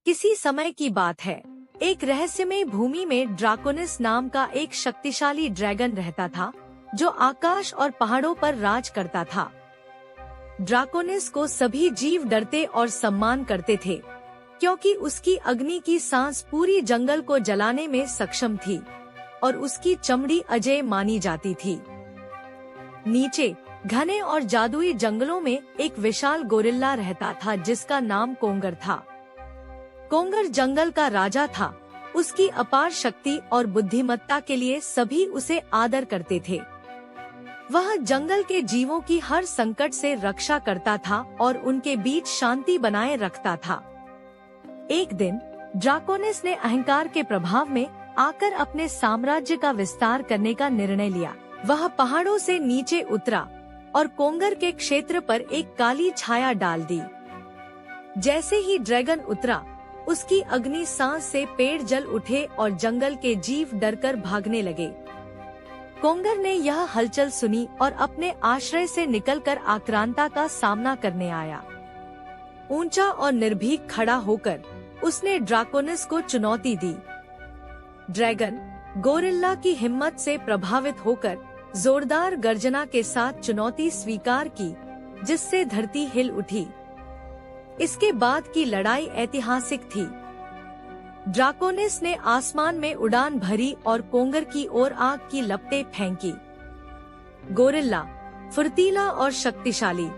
किसी समय की बात है, एक रहस्यमय भूमि में ड्राकोनिस नाम का एक शक्तिशाली ड्रैगन रहता था, जो आकाश और पहाड़ों पर राज करता था। ड्राकोनिस को सभी जीव डरते और सम्मान करते थे, क्योंकि उसकी अग्नि की सांस पूरी जंगल को जलाने में सक्षम थी और उसकी चमड़ी अजेय मानी जाती थी। नीचे घने और जादुई जंगलों में एक विशाल गोरिल्ला रहता था, जिसका नाम कोंगर था। कोंगर जंगल का राजा था। उसकी अपार शक्ति और बुद्धिमत्ता के लिए सभी उसे आदर करते थे। वह जंगल के जीवों की हर संकट से रक्षा करता था और उनके बीच शांति बनाए रखता था। एक दिन ड्राकोनिस ने अहंकार के प्रभाव में आकर अपने साम्राज्य का विस्तार करने का निर्णय लिया। वह पहाड़ों से नीचे उतरा और कोंगर के क्षेत्र पर एक काली छाया डाल दी। जैसे ही ड्रैगन उतरा, उसकी अग्नि सांस से पेड़ जल उठे और जंगल के जीव डरकर भागने लगे। कोंगर ने यह हलचल सुनी और अपने आश्रय से निकलकर आक्रांता का सामना करने आया। ऊंचा और निर्भीक खड़ा होकर उसने ड्राकोनिस को चुनौती दी। ड्रैगन गोरिल्ला की हिम्मत से प्रभावित होकर जोरदार गर्जना के साथ चुनौती स्वीकार की, जिससे धरती हिल उठी। इसके बाद की लड़ाई ऐतिहासिक थी। ड्राकोनिस ने आसमान में उड़ान भरी और कोंगर की ओर आग की लपटें फेंकी। गोरिल्ला फुर्तीला और शक्तिशाली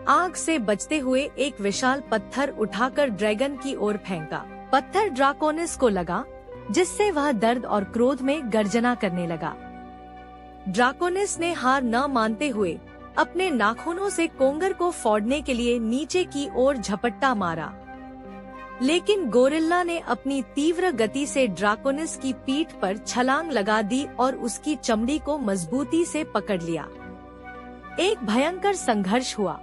आग से बचते हुए एक विशाल पत्थर उठाकर ड्रैगन की ओर फेंका। पत्थर ड्राकोनिस को लगा, जिससे वह दर्द और क्रोध में गर्जना करने लगा। ड्राकोनिस ने हार न मानते हुए अपने नाखूनों से कोंगर को फोड़ने के लिए नीचे की ओर झपट्टा मारा, लेकिन गोरिल्ला ने अपनी तीव्र गति से ड्राकोनिस की पीठ पर छलांग लगा दी और उसकी चमड़ी को मजबूती से पकड़ लिया। एक भयंकर संघर्ष हुआ,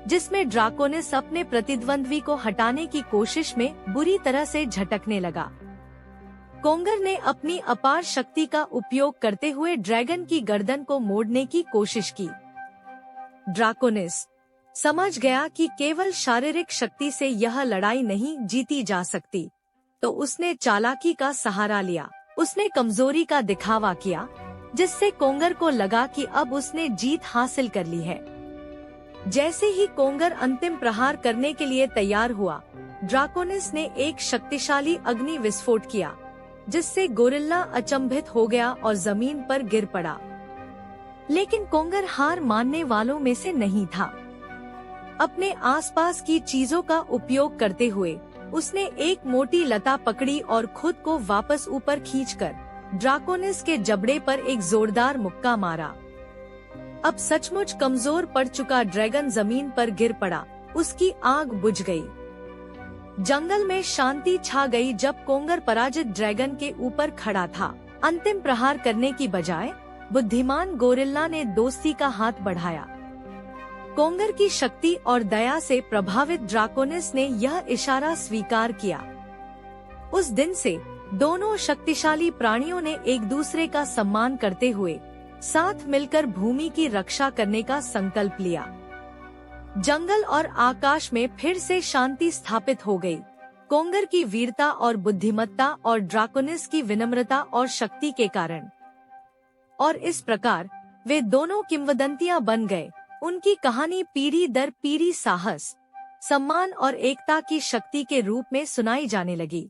जिसमें ड्राकोनिस अपने प्रतिद्वंद्वी को हटाने की कोशिश में बुरी तरह से झटकने लगा। कोंगर ने अपनी अपार शक्ति का उपयोग करते हुए ड्रैगन की गर्दन को मोड़ने की कोशिश की। ड्राकोनिस समझ गया कि केवल शारीरिक शक्ति से यह लड़ाई नहीं जीती जा सकती, तो उसने चालाकी का सहारा लिया। उसने कमजोरी का दिखावा किया, जिससे कोंगर को लगा कि अब उसने जीत हासिल कर ली है। जैसे ही कोंगर अंतिम प्रहार करने के लिए तैयार हुआ, ड्राकोनिस ने एक शक्तिशाली अग्नि विस्फोट किया, जिससे गोरिल्ला अचंभित हो गया और जमीन पर गिर पड़ा। लेकिन कोंगर हार मानने वालों में से नहीं था। अपने आसपास की चीजों का उपयोग करते हुए उसने एक मोटी लता पकड़ी और खुद को वापस ऊपर खींचकर ड्राकोनिस के जबड़े पर एक जोरदार मुक्का मारा। अब सचमुच कमजोर पड़ चुका ड्रैगन जमीन पर गिर पड़ा। उसकी आग बुझ गई। जंगल में शांति छा गई जब कोंगर पराजित ड्रैगन के ऊपर खड़ा था। अंतिम प्रहार करने की बजाय बुद्धिमान गोरिल्ला ने दोस्ती का हाथ बढ़ाया। कोंगर की शक्ति और दया से प्रभावित ड्राकोनिस ने यह इशारा स्वीकार किया। उस दिन से दोनों शक्तिशाली प्राणियों ने एक दूसरे का सम्मान करते हुए साथ मिलकर भूमि की रक्षा करने का संकल्प लिया। जंगल और आकाश में फिर से शांति स्थापित हो गई। कोंगर की वीरता और बुद्धिमत्ता और ड्राकोनिस की विनम्रता और शक्ति के कारण। और इस प्रकार वे दोनों किंवदंतियां बन गए। उनकी कहानी पीढ़ी दर पीढ़ी साहस, सम्मान और एकता की शक्ति के रूप में सुनाई जाने लगी।